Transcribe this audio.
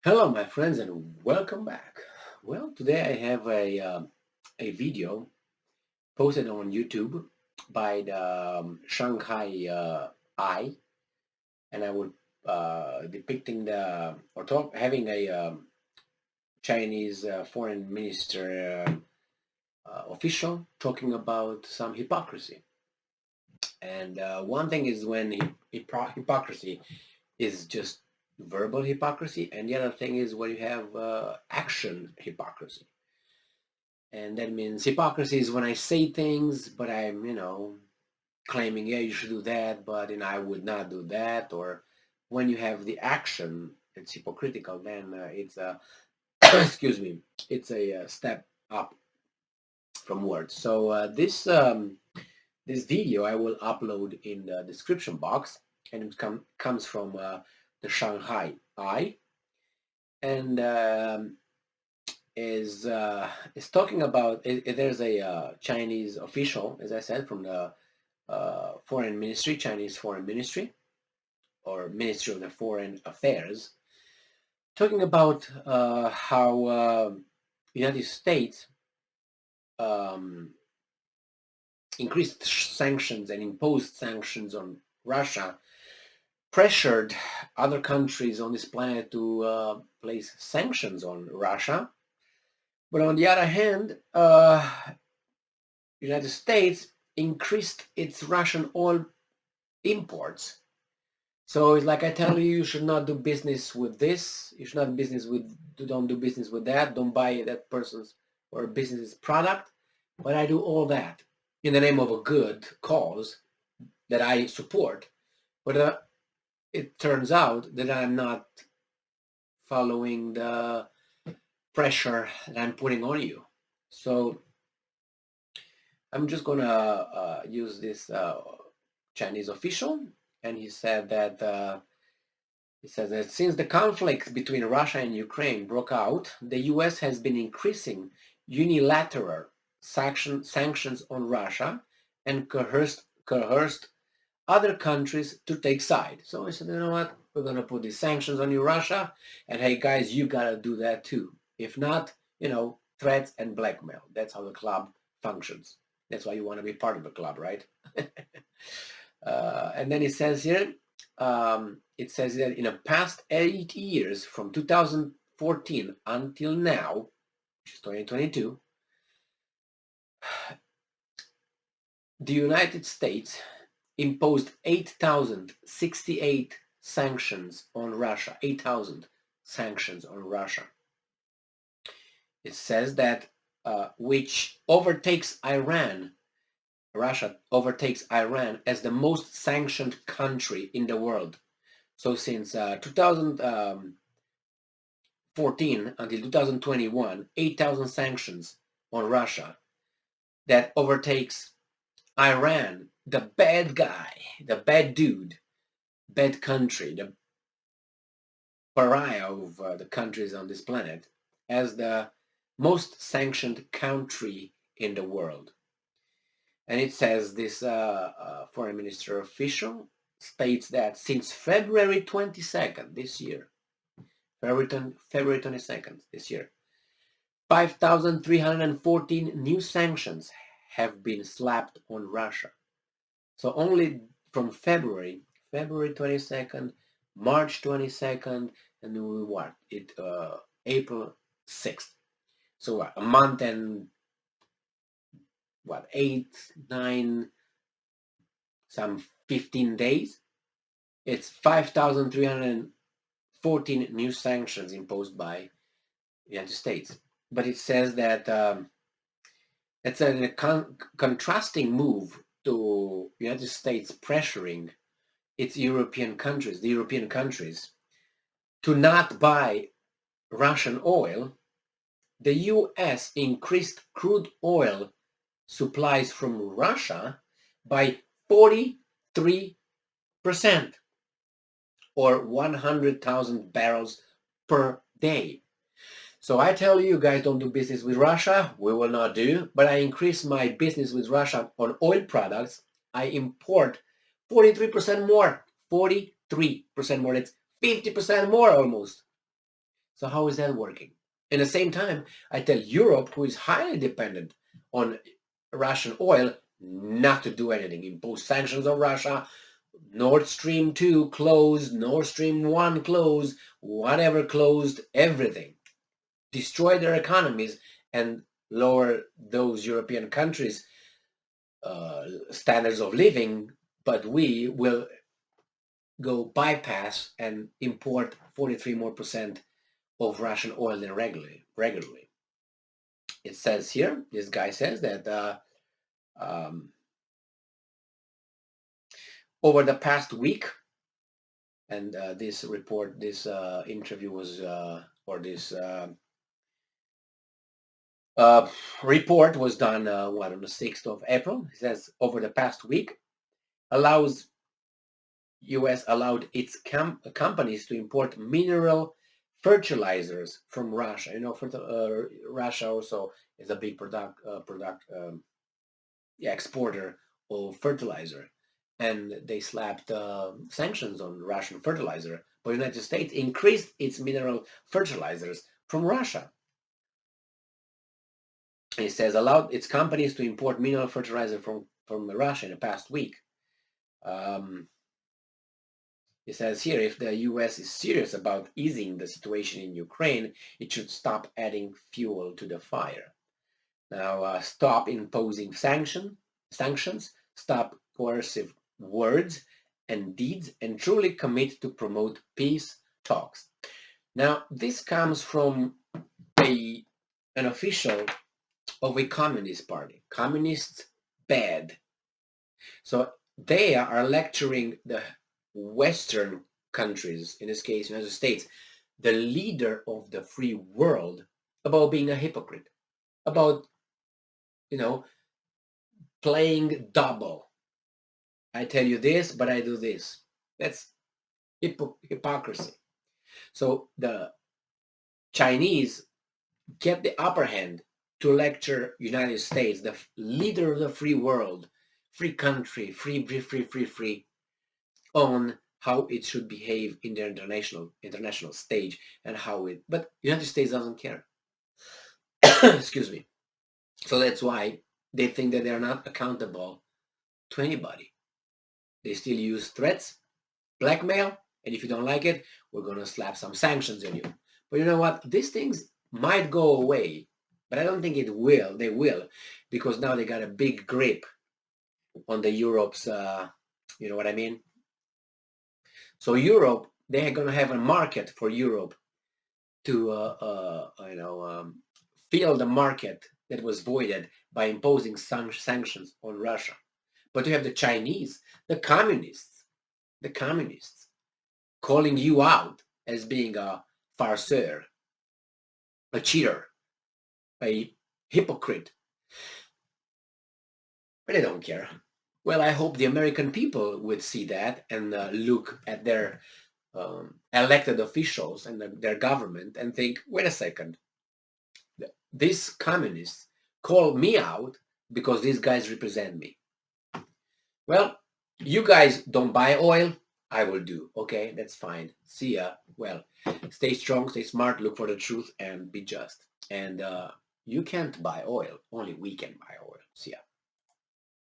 Hello, my friends, and welcome back. Well, today I have a video posted on YouTube by the Shanghai Eye, and I would depicting the or talk having a Chinese foreign minister official talking about some hypocrisy. And one thing is when hypocrisy is just verbal hypocrisy, and the other thing is when you have action hypocrisy. And that means hypocrisy is when I say things, but I'm claiming, yeah, you should do that, but I would not do that. Or when you have the action, it's hypocritical, then it's a, excuse me, it's a step up from words. So this video I will upload in the description box, and it comes from the Shanghai Eye, and is talking about there's a Chinese official, as I said, from the foreign ministry, Chinese foreign ministry, or Ministry of the Foreign Affairs, talking about how United States um, increased sanctions and imposed sanctions on Russia, pressured other countries on this planet to place sanctions on Russia. But on the other hand, United States increased its Russian oil imports. So it's like I tell you, you should not do business with this. You should not business with. Don't do business with that. Don't buy that person's or business's product. But I do all that in the name of a good cause that I support. But it turns out that I'm not following the pressure that I'm putting on you. So I'm just gonna use this Chinese official, and he says that since the conflict between Russia and Ukraine broke out, the U.S. has been increasing unilateral sanctions on Russia and coerced other countries to take side. So I said, you know what? We're gonna put these sanctions on you, Russia, and hey guys, you gotta do that too. If not, threats and blackmail. That's how the club functions. That's why you want to be part of the club, right? And then it says here, it says that in the past 8 years, from 2014 until now, which is 2022, the United States imposed 8,068 sanctions on Russia. 8,000 sanctions on Russia. It says that which overtakes Iran. Russia overtakes Iran as the most sanctioned country in the world. So since 2014 until 2021, 8,000 sanctions on Russia. That overtakes Iran, the bad guy, the bad dude, bad country, the pariah of the countries on this planet, as the most sanctioned country in the world. And it says this foreign minister official states that since February 22nd this year, February 22nd this year, 5,314 new sanctions have been slapped on Russia. So only from February 22nd, March 22nd, and then April 6th. So a month and 8, 9, some 15 days. It's 5,314 new sanctions imposed by the United States. But it says that it's a contrasting move to the United States pressuring the European countries, to not buy Russian oil. The U.S. increased crude oil supplies from Russia by 43%, or 100,000 barrels per day. So I tell you guys, don't do business with Russia. We will not do. But I increase my business with Russia on oil products. I import 43% more. 43% more. That's 50% more almost. So how is that working? At the same time, I tell Europe, who is highly dependent on Russian oil, not to do anything. Impose sanctions on Russia. Nord Stream 2 closed, Nord Stream 1 closed, whatever closed, everything. Destroy their economies and lower those European countries' standards of living, but we will go bypass and import 43 more percent of Russian oil than regularly. It says here, this guy says that um, over the past week, and this report, this interview was, or this report was done, on the 6th of April. It says over the past week, U.S. allowed its companies to import mineral fertilizers from Russia. You know, Russia also is a big exporter of fertilizer, and they slapped sanctions on Russian fertilizer. But the United States increased its mineral fertilizers from Russia. It says allowed its companies to import mineral fertilizer from Russia in the past week. It says here, if the U.S. is serious about easing the situation in Ukraine, it should stop adding fuel to the fire. Now, stop imposing sanctions, stop coercive words and deeds, and truly commit to promote peace talks. Now, this comes from an official of a communist party. Communists bad. So they are lecturing the Western countries, in this case, United States, the leader of the free world, about being a hypocrite, about, playing double. I tell you this, but I do this. That's hypocrisy. So the Chinese get the upper hand to lecture United States, the leader of the free world, free country, free, on how it should behave in the international stage and but United States doesn't care. Excuse me. So that's why they think that they're not accountable to anybody. They still use threats, blackmail, and if you don't like it, we're going to slap some sanctions on you. But you know what? These things might go away, but I don't think it will. They will, because now they got a big grip on the Europe's, you know what I mean? So Europe, they're going to have a market for Europe to, fill the market that was voided by imposing sanctions on Russia. But you have the Chinese, the communists calling you out as being a farceur, a cheater, a hypocrite. But they don't care. Well, I hope the American people would see that and look at their elected officials and their government and think, wait a second, these communists call me out because these guys represent me. Well, you guys don't buy oil, I will do. Okay, that's fine. See ya. Well, stay strong, stay smart, look for the truth, and be just. And you can't buy oil. Only we can buy oil. See ya.